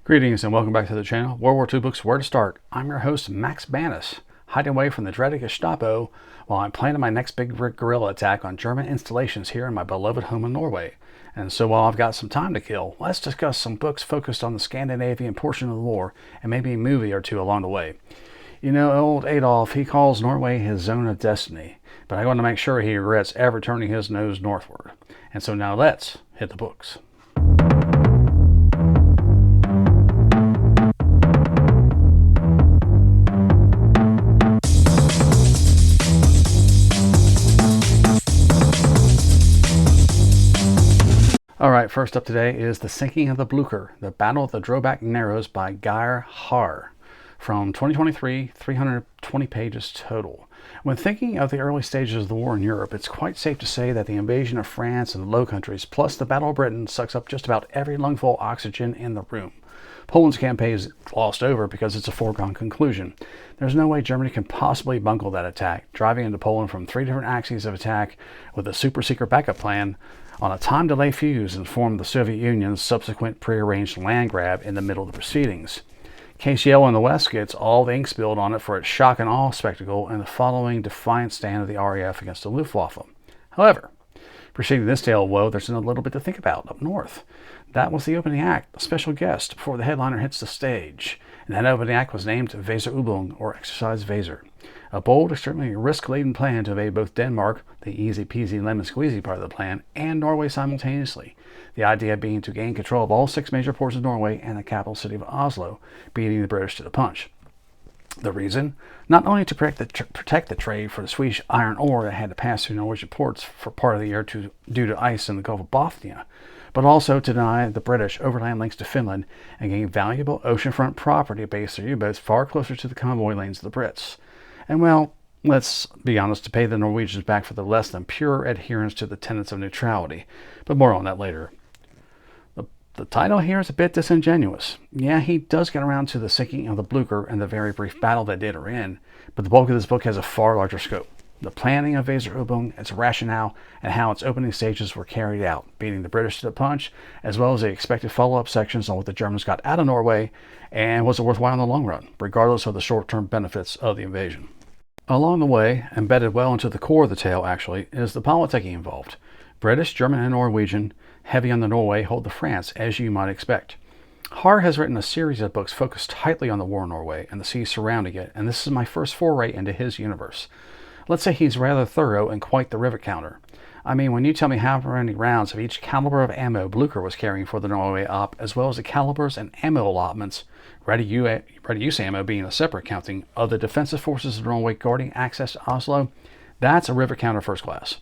Greetings and welcome back to the channel, World War II Books Where to Start. I'm your host, Max Manus, hiding away from the dreaded Gestapo while I'm planning my next big guerrilla attack on German installations here in my beloved home in Norway. And so while I've got some time to kill, let's discuss some books focused on the Scandinavian portion of the war and maybe a movie or two along the way. You know, old Adolf, he calls Norway his zone of destiny, but I want to make sure he regrets ever turning his nose northward. And so now let's hit the books. Alright, first up today is The Sinking of the Blucher, The Battle of the Drobak Narrows by Geir Har. From 2023, 320 pages total. When thinking of the early stages of the war in Europe, it's quite safe to say that the invasion of France and the Low Countries, plus the Battle of Britain, sucks up just about every lungful of oxygen in the room. Poland's campaign is glossed over because it's a foregone conclusion. There's no way Germany can possibly bungle that attack, driving into Poland from 3 different axes of attack with a super-secret backup plan on a time delay fuse informed the Soviet Union's subsequent prearranged land grab in the middle of the proceedings. KCL in the West gets all the ink spilled on it for its shock and awe spectacle and the following defiant stand of the RAF against the Luftwaffe. However, preceding this tale of woe, there's a little bit to think about up north. That was the opening act, a special guest, before the headliner hits the stage. And that opening act was named Weserübung, or Exercise Weser. A bold, extremely risk-laden plan to invade both Denmark, the easy-peasy lemon-squeezy part of the plan, and Norway simultaneously. The idea being to gain control of all 6 major ports of Norway and the capital city of Oslo, beating the British to the punch. The reason? Not only to protect the trade for the Swedish iron ore that had to pass through Norwegian ports for part of the year due to ice in the Gulf of Bothnia, but also to deny the British overland links to Finland and gain valuable oceanfront property based their U-boats far closer to the convoy lanes of the Brits. And well, let's be honest, to pay the Norwegians back for their less than pure adherence to the tenets of neutrality, but more on that later. The title here is a bit disingenuous. Yeah, he does get around to the sinking of the Blucher and the very brief battle that did her in, but the bulk of this book has a far larger scope. The planning of Weserübung, its rationale, and how its opening stages were carried out, beating the British to the punch, as well as the expected follow-up sections on what the Germans got out of Norway, and was it worthwhile in the long run, regardless of the short-term benefits of the invasion. Along the way, embedded well into the core of the tale actually, is the politicking involved. British, German, and Norwegian, heavy on the Norway, hold the France, as you might expect. Har has written a series of books focused tightly on the war in Norway and the seas surrounding it, and this is my first foray into his universe. Let's say he's rather thorough and quite the rivet counter. I mean, when you tell me how many rounds of each caliber of ammo Blucher was carrying for the Norway op, as well as the calibers and ammo allotments, ready-use ammo being a separate counting, of the defensive forces of Norway guarding access to Oslo, that's a rivet counter first class.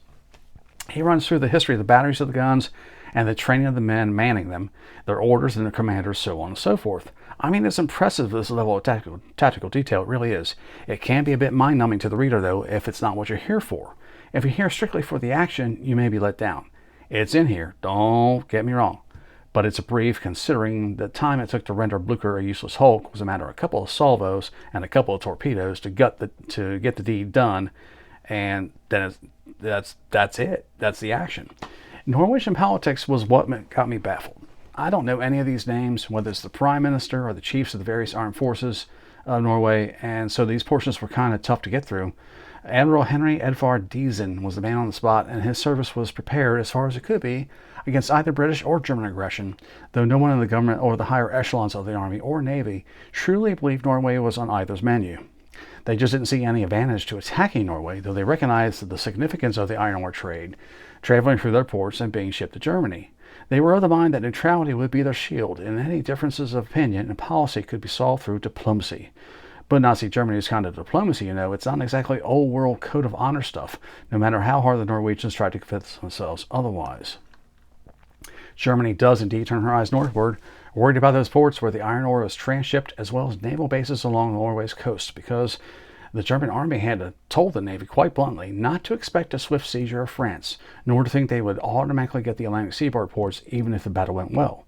He runs through the history of the batteries of the guns and the training of the men manning them, their orders and their commanders, so on and so forth. I mean, it's impressive, this level of tactical detail. It really is. It can be a bit mind-numbing to the reader, though, if it's not what you're here for. If you're here strictly for the action, you may be let down. It's in here, don't get me wrong. But it's brief, considering the time it took to render Blucher a useless hulk was a matter of a couple of salvos and a couple of torpedoes to get the deed done, and then that's it. That's the action. Norwegian politics was what got me baffled. I don't know any of these names, whether it's the Prime Minister or the chiefs of the various armed forces of Norway, and so these portions were kind of tough to get through. Admiral Henry Edvard Diesen was the man on the spot, and his service was prepared as far as it could be against either British or German aggression, though no one in the government or the higher echelons of the Army or Navy truly believed Norway was on either's menu. They just didn't see any advantage to attacking Norway, though they recognized the significance of the iron ore trade, traveling through their ports and being shipped to Germany. They were of the mind that neutrality would be their shield, and any differences of opinion and policy could be solved through diplomacy. But Nazi Germany's kind of diplomacy, you know, it's not exactly old-world code of honor stuff, no matter how hard the Norwegians tried to convince themselves otherwise. Germany does indeed turn her eyes northward, worried about those ports where the iron ore is transshipped, as well as naval bases along Norway's coast, because the German army had told the Navy quite bluntly not to expect a swift seizure of France, nor to think they would automatically get the Atlantic seaboard ports even if the battle went well.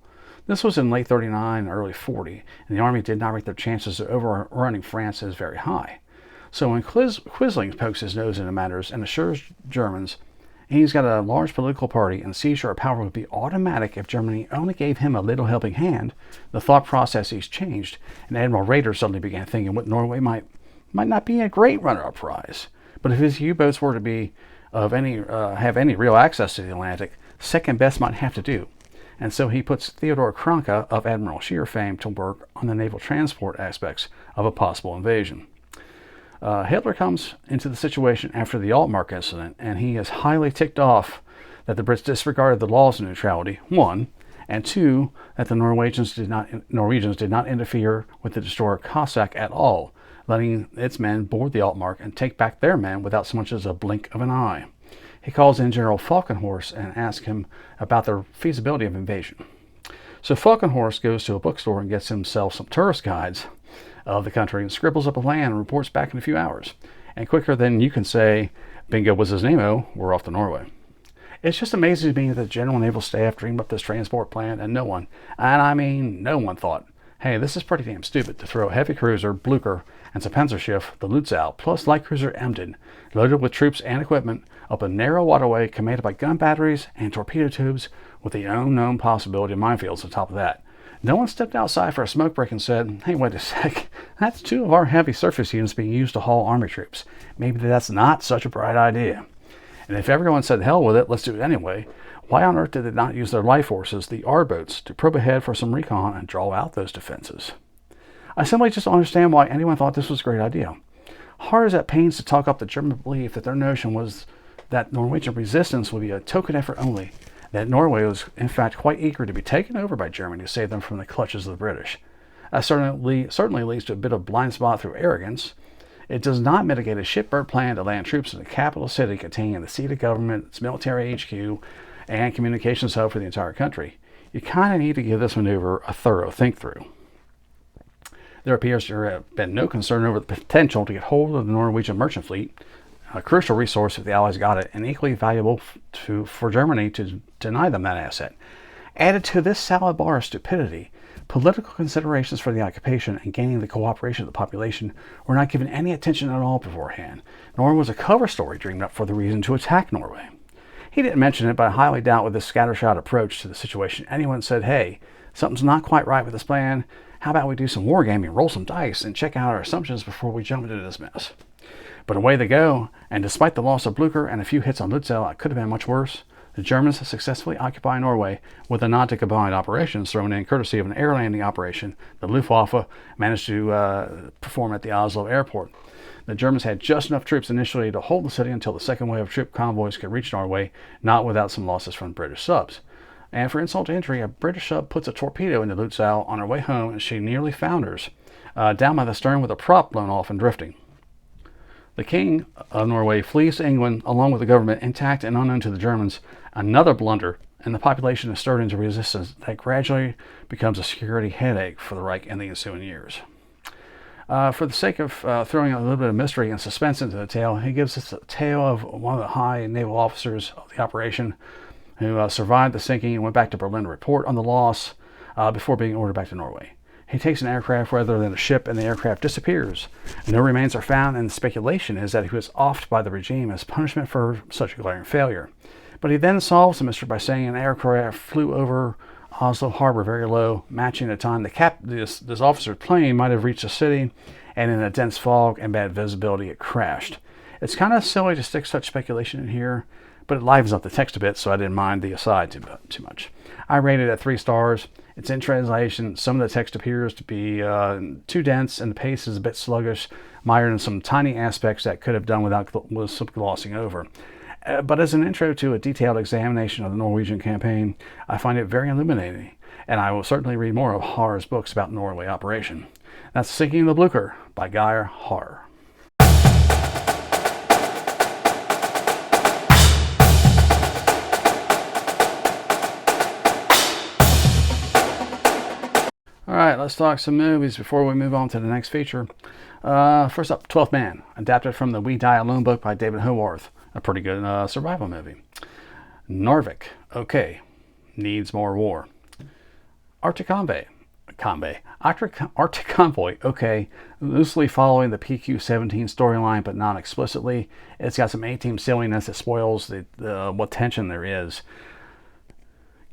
This was in late 39 and early 40, and the Army did not rate their chances of overrunning France as very high. So when Quisling pokes his nose into matters and assures Germans He's got a large political party, and seizure of power would be automatic if Germany only gave him a little helping hand. The thought processes changed, and Admiral Raeder suddenly began thinking what Norway might not be a great runner-up prize. But if his U-boats were to be have any real access to the Atlantic, second best might have to do. And so he puts Theodor Kranke of Admiral Scheer fame to work on the naval transport aspects of a possible invasion. Hitler comes into the situation after the Altmark incident, and he is highly ticked off that the Brits disregarded the laws of neutrality, one, and two, that the Norwegians did not interfere with the destroyer Cossack at all, letting its men board the Altmark and take back their men without so much as a blink of an eye. He calls in General Falkenhorst and asks him about the feasibility of invasion. So Falkenhorst goes to a bookstore and gets himself some tourist guides of the country and scribbles up a plan and reports back in a few hours. And quicker than you can say, bingo was his name-o, we're off to Norway. It's just amazing to me that the General Naval Staff dreamed up this transport plan and no one, and I mean no one, thought, hey, this is pretty damn stupid to throw a heavy cruiser, Blücher, and some Panzerschiff, the Lutzow, plus light cruiser Emden, loaded with troops and equipment, up a narrow waterway commanded by gun batteries and torpedo tubes with the unknown possibility of minefields on top of that. No one stepped outside for a smoke break and said, hey, wait a sec, that's two of our heavy surface units being used to haul army troops. Maybe that's not such a bright idea. And if everyone said hell with it, let's do it anyway, why on earth did they not use their life forces, the R-boats, to probe ahead for some recon and draw out those defenses? I simply just don't understand why anyone thought this was a great idea. Haar is at pains to talk up the German belief that their notion was that Norwegian resistance would be a token effort only, that Norway was in fact quite eager to be taken over by Germany to save them from the clutches of the British. That certainly leads to a bit of blind spot through arrogance. It does not mitigate a shipboard plan to land troops in the capital city containing the seat of government, its military HQ, and communications hub for the entire country. You kind of need to give this maneuver a thorough think-through. There appears to have been no concern over the potential to get hold of the Norwegian merchant fleet, a crucial resource if the Allies got it, and equally valuable for Germany to deny them that asset. Added to this salad bar of stupidity, political considerations for the occupation and gaining the cooperation of the population were not given any attention at all beforehand, nor was a cover story dreamed up for the reason to attack Norway. He didn't mention it, but I highly doubt with this scattershot approach to the situation anyone said, hey, something's not quite right with this plan. How about we do some wargaming, roll some dice, and check out our assumptions before we jump into this mess? But away they go, and despite the loss of Blücher and a few hits on Lutzow, it could have been much worse. The Germans successfully occupy Norway with a nod to combined operations thrown in courtesy of an air landing operation the Luftwaffe managed to perform at the Oslo airport. The Germans had just enough troops initially to hold the city until the second wave of troop convoys could reach Norway, not without some losses from British subs. And for insult to injury, a British sub puts a torpedo into Lutzow on her way home, and she nearly founders, down by the stern with a prop blown off and drifting. The King of Norway flees to England along with the government intact and unknown to the Germans, another blunder, and the population is stirred into resistance that gradually becomes a security headache for the Reich in the ensuing years. For the sake of throwing a little bit of mystery and suspense into the tale, he gives us a tale of one of the high naval officers of the operation who survived the sinking and went back to Berlin to report on the loss before being ordered back to Norway. He takes an aircraft rather than a ship, and the aircraft disappears. No remains are found, and the speculation is that he was offed by the regime as punishment for such a glaring failure. But he then solves the mystery by saying an aircraft flew over Oslo harbor very low, matching the time this officer's plane might have reached the city, and in a dense fog and bad visibility it crashed. It's kind of silly to stick such speculation in here, but it livens up the text a bit, so I didn't mind the aside too much. I rated it at 3 stars. It's in translation. Some of the text appears to be too dense, and the pace is a bit sluggish, mired in some tiny aspects that could have done without glossing over. But as an intro to a detailed examination of the Norwegian campaign, I find it very illuminating, and I will certainly read more of Haar's books about Norway operation. That's Sinking the Blücher by Geir Haar. Alright, let's talk some movies before we move on to the next feature. First up, 12th Man, adapted from the We Die Alone book by David Howarth. A pretty good survival movie. Narvik, okay, needs more war. Arctic Convoy, Arctic Convoy, okay, loosely following the PQ-17 storyline, but not explicitly. It's got some A-team silliness that spoils what tension there is.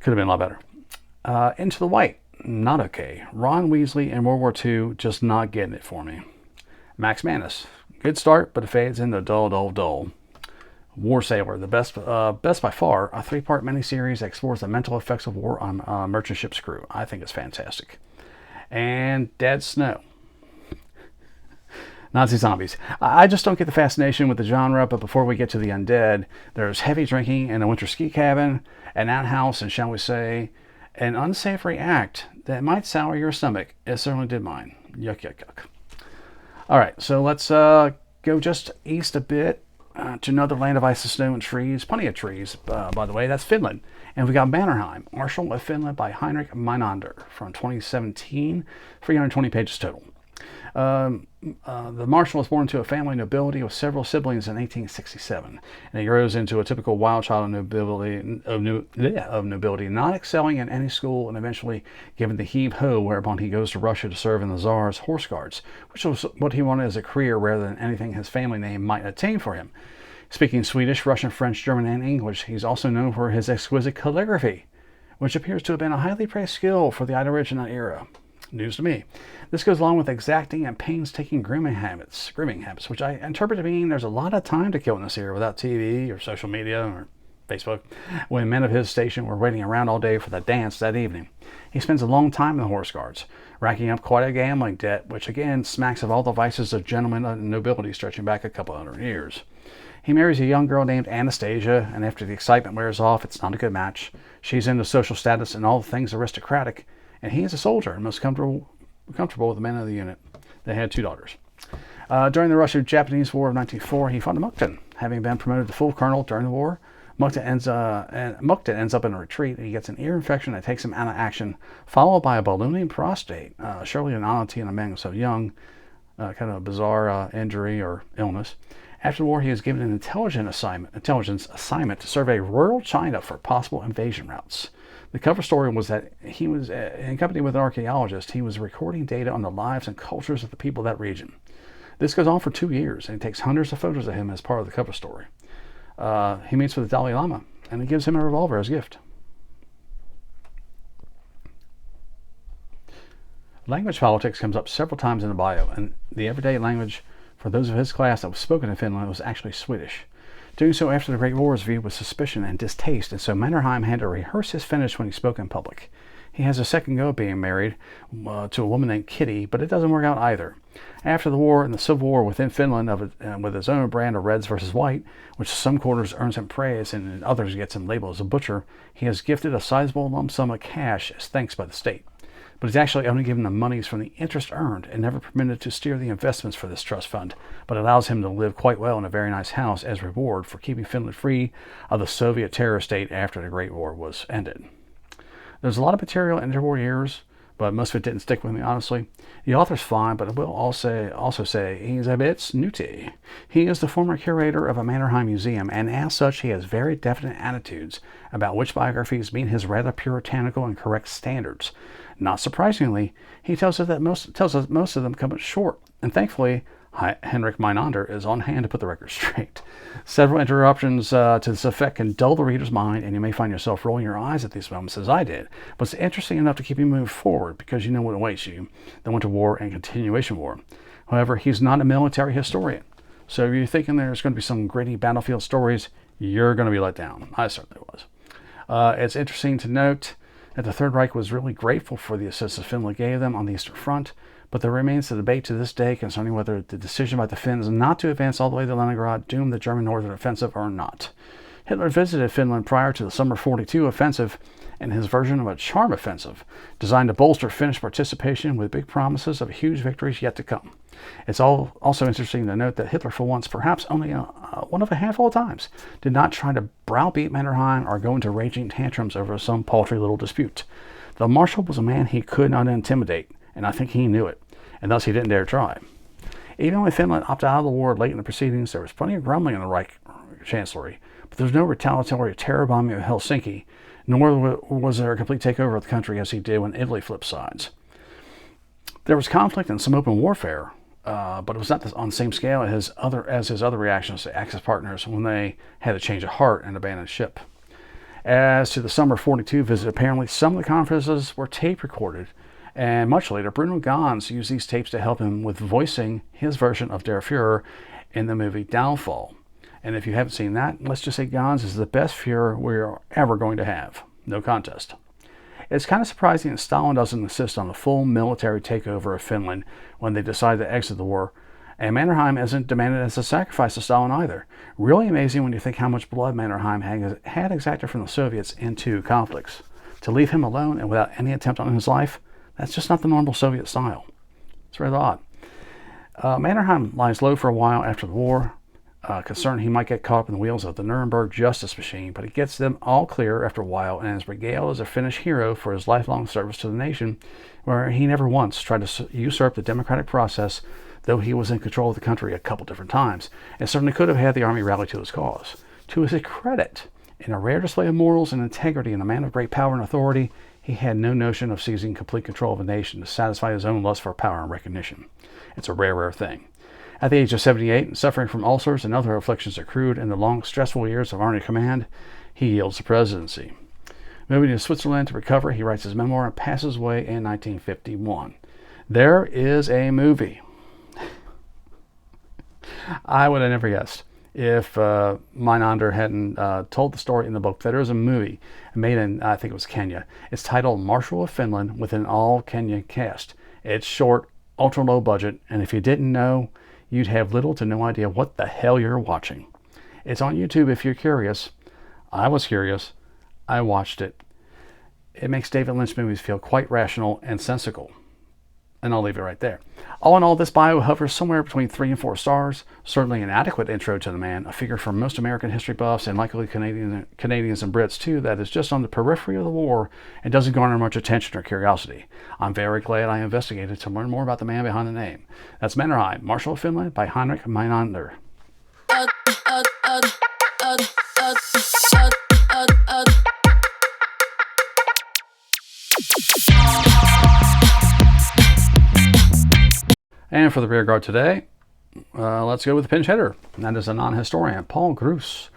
Could have been a lot better. Into the White, not okay. Ron Weasley in World War II, just not getting it for me. Max Manus, good start, but it fades into dull. War Sailor, the best by far, a 3-part miniseries that explores the mental effects of war on merchant ship's crew. I think it's fantastic. And Dead Snow. Nazi zombies. I just don't get the fascination with the genre, but before we get to the undead, there's heavy drinking in a winter ski cabin, an outhouse, and shall we say, an unsavory act that might sour your stomach. It certainly did mine. Yuck. All right, so let's go just east a bit to another land of ice and snow and trees. Plenty of trees, by the way. That's Finland. And we got Mannerhehim, Marshal of Finland by Heinrich Meinander from 2017, 320 pages total. The Marshal was born into a family of nobility with several siblings in 1867, and he grows into a typical wild child of nobility, not excelling in any school, and eventually given the heave-ho, whereupon he goes to Russia to serve in the Tsar's horse guards, which was what he wanted as a career rather than anything his family name might attain for him. Speaking Swedish, Russian, French, German, and English, he's also known for his exquisite calligraphy, which appears to have been a highly praised skill for the Irish in that era. News to me. This goes along with exacting and painstaking grooming habits, which I interpret to mean there's a lot of time to kill in this era without TV or social media or Facebook, when men of his station were waiting around all day for the dance that evening. He spends a long time in the horse guards, racking up quite a gambling debt, which again smacks of all the vices of gentlemen and nobility stretching back a couple hundred years. He marries a young girl named Anastasia, and after the excitement wears off, it's not a good match. She's into social status and all the things aristocratic, and he is a soldier and most comfortable with the men of the unit. They had 2 daughters. During the Russo-Japanese War of 1904, he fought in Mukden. Having been promoted to full colonel during the war, Mukden ends up in a retreat, and he gets an ear infection that takes him out of action, followed by a ballooning prostate. Surely an oddity in a man so young, kind of a bizarre injury or illness. After the war, he was given an intelligence assignment to survey rural China for possible invasion routes. The cover story was that he was, in company with an archaeologist, he was recording data on the lives and cultures of the people of that region. This goes on for 2 years, and he takes hundreds of photos of him as part of the cover story. He meets with the Dalai Lama, and he gives him a revolver as a gift. Language politics comes up several times in the bio, and the everyday language for those of his class that was spoken in Finland was actually Swedish. Doing so after the Great War was viewed with suspicion and distaste, and so Mannerhehim had to rehearse his Finnish when he spoke in public. He has a second go at being married to a woman named Kitty, but it doesn't work out either. After the war and the civil war within Finland, with his own brand of Reds versus White, which some quarters earns him praise and in others gets him labeled as a butcher, he has gifted a sizable lump sum of cash as thanks by the state. But he's actually only given the monies from the interest earned and never permitted to steer the investments for this trust fund, but allows him to live quite well in a very nice house as reward for keeping Finland free of the Soviet terror state after the Great War was ended. There's a lot of material in interwar years, but most of it didn't stick with me, honestly. The author's fine, but I will also say he's a bit snooty. He is the former curator of a Mannerhehim museum, and as such, he has very definite attitudes about which biographies meet his rather puritanical and correct standards. Not surprisingly, he tells us most of them come short, and thankfully, Heinrich Meinander is on hand to put the record straight. Several interruptions to this effect can dull the reader's mind, and you may find yourself rolling your eyes at these moments as I did, but it's interesting enough to keep you moving forward because you know what awaits you, the Winter War and Continuation War. However, he's not a military historian, so if you're thinking there's going to be some gritty battlefield stories, you're going to be let down. I certainly was. It's interesting to note that the Third Reich was really grateful for the assistance Finland gave them on the Eastern Front, but there remains a debate to this day concerning whether the decision by the Finns not to advance all the way to Leningrad doomed the German northern offensive or not. Hitler visited Finland prior to the Summer 42 offensive and his version of a charm offensive, designed to bolster Finnish participation with big promises of huge victories yet to come. It's also interesting to note that Hitler, for once, perhaps only one of a handful of times, did not try to browbeat Mannerhehim or go into raging tantrums over some paltry little dispute. The Marshal was a man he could not intimidate, and I think he knew it, and thus he didn't dare try. Even when Finland opted out of the war late in the proceedings, there was plenty of grumbling in the Reich Chancellery, but there was no retaliatory terror bombing of Helsinki, nor was there a complete takeover of the country as he did when Italy flipped sides. There was conflict and some open warfare, but it was not on the same scale as his other reactions to Axis partners when they had a change of heart and abandoned ship. As to the summer 42 visit, apparently some of the conferences were tape recorded, and much later, Bruno Ganz used these tapes to help him with voicing his version of Der Fuhrer in the movie Downfall. And if you haven't seen that, let's just say Ganz is the best Fuhrer we're ever going to have. No contest. It's kind of surprising that Stalin doesn't insist on the full military takeover of Finland when they decide to exit the war, and Mannerhehim isn't demanded as a sacrifice to Stalin either. Really amazing when you think how much blood Mannerhehim had exacted from the Soviets in two conflicts. To leave him alone and without any attempt on his life, that's just not the normal Soviet style. It's rather odd. Mannerhehim lies low for a while after the war, concerned he might get caught up in the wheels of the Nuremberg justice machine, but he gets them all clear after a while and is regaled as a Finnish hero for his lifelong service to the nation, where he never once tried to usurp the democratic process, though he was in control of the country a couple different times, and certainly could have had the army rally to his cause. To his credit, in a rare display of morals and integrity and a man of great power and authority, he had no notion of seizing complete control of a nation to satisfy his own lust for power and recognition. It's a rare thing. At the age of 78, suffering from ulcers and other afflictions accrued in the long, stressful years of Army command, he yields the presidency. Moving to Switzerland to recover, he writes his memoir and passes away in 1951. There is a movie. I would have never guessed if Meinander hadn't told the story in the book. There is a movie made in, I think it was Kenya. It's titled Marshal of Finland with an all-Kenyan cast. It's short, ultra low budget, and if you didn't know, you'd have little to no idea what the hell you're watching. It's on YouTube if you're curious. I was curious. I watched it. It makes David Lynch movies feel quite rational and sensical. And I'll leave it right there. All in all, this bio hovers somewhere between 3 and 4 stars. Certainly an adequate intro to the man, a figure for most American history buffs and likely Canadians and Brits too, that is just on the periphery of the war and doesn't garner much attention or curiosity. I'm very glad I investigated to learn more about the man behind the name. That's Mannerhehim, Marshal of Finland by Heinrich Meinander. And for the rear guard today, let's go with the pinch hitter. And that is a non-historian, Paul Gruss,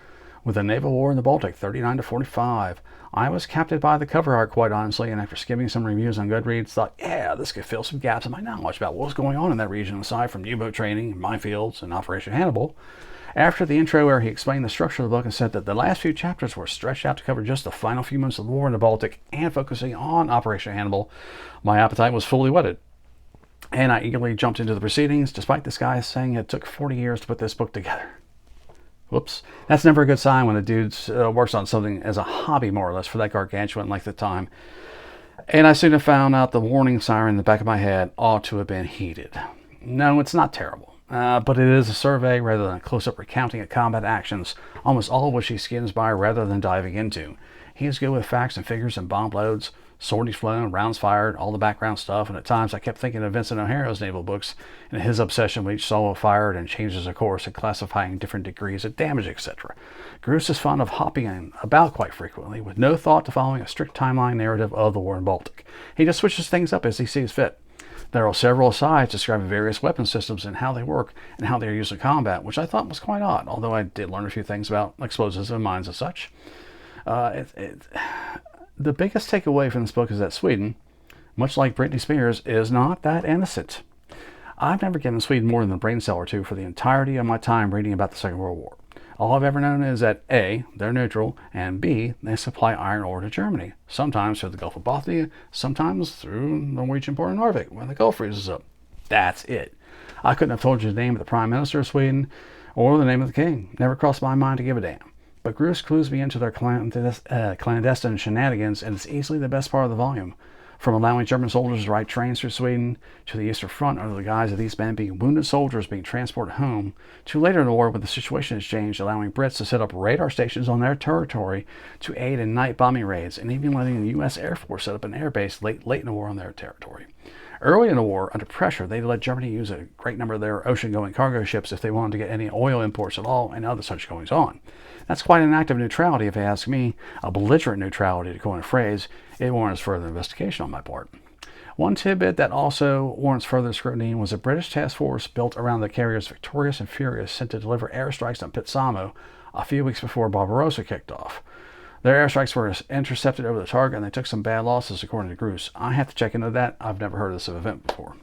with the Naval War in the Baltic, 39 to 45. I was captivated by the cover art, quite honestly, and after skimming some reviews on Goodreads, thought, yeah, this could fill some gaps in my knowledge about what was going on in that region, aside from U-boat training, minefields, and Operation Hannibal. After the intro, where he explained the structure of the book and said that the last few chapters were stretched out to cover just the final few months of the war in the Baltic and focusing on Operation Hannibal, my appetite was fully whetted. And I eagerly jumped into the proceedings, despite this guy saying it took 40 years to put this book together. Whoops. That's never a good sign when a dude works on something as a hobby, more or less, for that gargantuan length of time. And I soon have found out the warning siren in the back of my head ought to have been heeded. No, it's not terrible, but it is a survey rather than a close-up recounting of combat actions, almost all of which he skins by rather than diving into. He is good with facts and figures and bomb loads, sorties flown, rounds fired, all the background stuff, and at times I kept thinking of Vincent O'Hara's naval books and his obsession with each solo fired and changes of course and classifying different degrees of damage, etc. Gruss is fond of hopping about quite frequently, with no thought to following a strict timeline narrative of the war in Baltic. He just switches things up as he sees fit. There are several asides describing various weapon systems and how they work and how they are used in combat, which I thought was quite odd, although I did learn a few things about explosives and mines and such. The biggest takeaway from this book is that Sweden, much like Britney Spears, is not that innocent. I've never given Sweden more than a brain cell or two for the entirety of my time reading about the Second World War. All I've ever known is that A, they're neutral, and B, they supply iron ore to Germany, sometimes through the Gulf of Bothnia, sometimes through Norwegian port of Narvik when the Gulf freezes up. That's it. I couldn't have told you the name of the Prime Minister of Sweden or the name of the King. Never crossed my mind to give a damn. But Gruss clues me into their clandestine shenanigans, and it's easily the best part of the volume. From allowing German soldiers to ride trains through Sweden, to the Eastern Front under the guise of these men being wounded soldiers being transported home, to later in the war when the situation has changed, allowing Brits to set up radar stations on their territory to aid in night bombing raids, and even letting the U.S. Air Force set up an airbase late in the war on their territory. Early in the war, under pressure, they let Germany use a great number of their ocean-going cargo ships if they wanted to get any oil imports at all, and other such goings-on. That's quite an act of neutrality, if you ask me, a belligerent neutrality, to coin a phrase. It warrants further investigation on my part. One tidbit that also warrants further scrutiny was a British task force built around the carriers Victorious and Furious sent to deliver airstrikes on Pitsamo a few weeks before Barbarossa kicked off. Their airstrikes were intercepted over the target and they took some bad losses, according to Gruss. I have to check into that. I've never heard of this event before.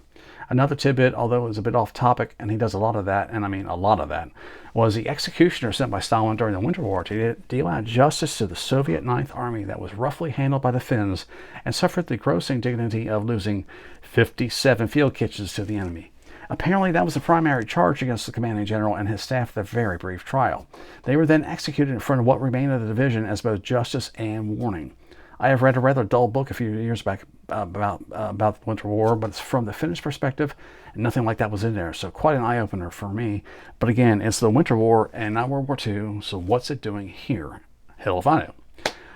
Another tidbit, although it was a bit off topic, and he does a lot of that, and I mean a lot of that, was the executioner sent by Stalin during the Winter War to deal out justice to the Soviet Ninth Army that was roughly handled by the Finns and suffered the gross indignity of losing 57 field kitchens to the enemy. Apparently that was the primary charge against the commanding general and his staff at a very brief trial. They were then executed in front of what remained of the division as both justice and warning. I have read a rather dull book a few years back about the Winter War, but it's from the Finnish perspective, and nothing like that was in there, so quite an eye-opener for me. But again, it's the Winter War and not World War II, so what's it doing here? Hell if I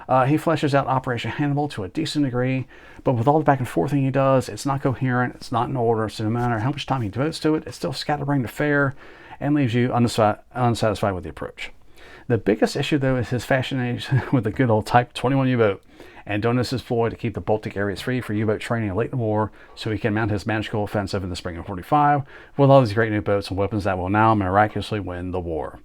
know. He fleshes out Operation Hannibal to a decent degree, but with all the back and forthing he does, it's not coherent, it's not in order, so no matter how much time he devotes to it, it's still scatterbrained affair and leaves you unsatisfied with the approach. The biggest issue, though, is his fascination with the good old Type 21 U-boat, and Donus' ploy to keep the Baltic areas free for U-boat training late in the war so he can mount his magical offensive in the spring of 45 with all these great new boats and weapons that will now miraculously win the war.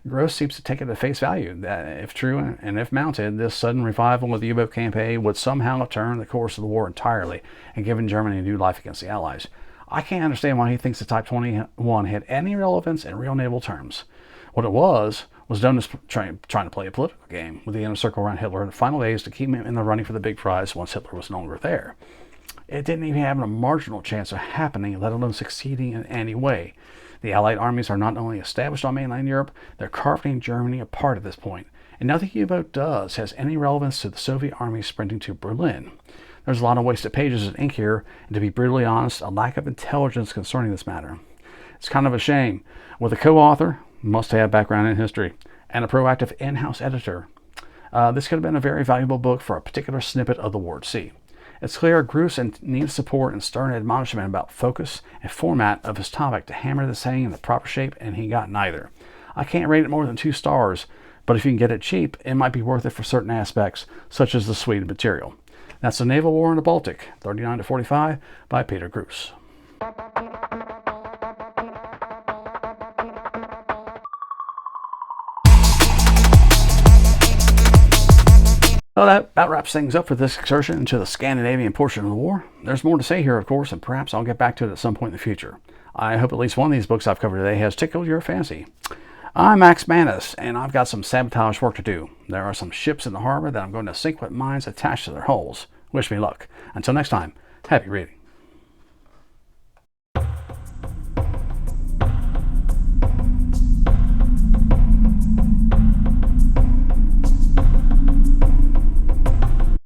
Gross seems to take it at face value that, if true and if mounted, this sudden revival of the U-boat campaign would somehow turn the course of the war entirely and given Germany a new life against the Allies. I can't understand why he thinks the Type 21 had any relevance in real naval terms. What it was Donus trying to play a political game with the inner circle around Hitler in the final days to keep him in the running for the big prize once Hitler was no longer there. It didn't even have a marginal chance of happening, let alone succeeding in any way. The Allied armies are not only established on mainland Europe, they're carving Germany apart at this point, and nothing U-boat does has any relevance to the Soviet army sprinting to Berlin. There's a lot of wasted pages of ink here, and to be brutally honest, a lack of intelligence concerning this matter. It's kind of a shame. With a co-author, must-have background in history, and a proactive in-house editor, this could have been a very valuable book for a particular snippet of the war at sea. It's clear Gruss needs support and stern admonishment about focus and format of his topic to hammer this thing in the proper shape, and he got neither. I can't rate it more than 2 stars, but if you can get it cheap, it might be worth it for certain aspects, such as the Sweden material. That's The Naval War in the Baltic, 39 to 45, by Peter Gruss. Well, that about wraps things up for this excursion into the Scandinavian portion of the war. There's more to say here, of course, and perhaps I'll get back to it at some point in the future. I hope at least one of these books I've covered today has tickled your fancy. I'm Max Manus, and I've got some sabotage work to do. There are some ships in the harbor that I'm going to sink with mines attached to their hulls. Wish me luck. Until next time, happy reading.